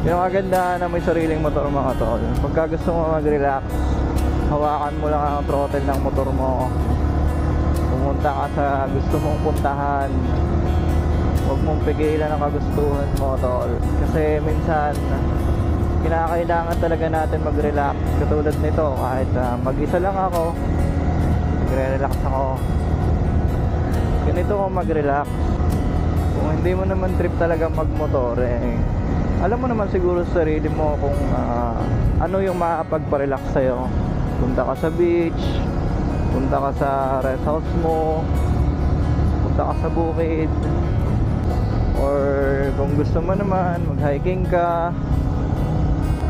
Yung kagandahan na may sariling motor mga tol, pagka gusto mo mag-relax, hawakan mo lang ang throttle ng motor mo, pumunta ka sa gusto mong puntahan, huwag mong pigilan ang kagustuhan mo tol. Kasi minsan kinakailangan talaga natin mag-relax. Katulad nito, kahit mag-isa lang ako, magre-relax ako. Ganito ko mag-relax. Kung hindi mo naman trip talaga magmotor, alam mo naman siguro sa sarili mo kung ano yung makakapagpa-relax sa'yo. Punta ka sa beach, punta ka sa rest house mo, punta ka sa bukid, or kung gusto mo naman mag-hiking ka,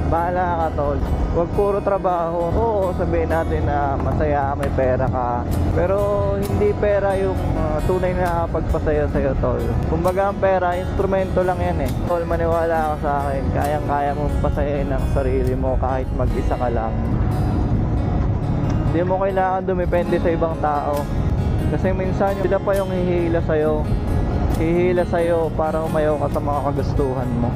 bahala ka tol. Huwag puro trabaho. Oo, sabihin natin na masaya, may pera ka, pero hindi pera yung tunay na pagpasaya sa'yo tol. Kumbaga ang pera, instrumento lang yan tol. Maniwala ka sa akin, kayang-kaya mong pasayain ang sarili mo kahit mag-isa ka lang. Hindi mo kailangan dumepende sa ibang tao, kasi minsan sila pa yung hihila sa'yo para umayaw ka sa mga kagustuhan mo.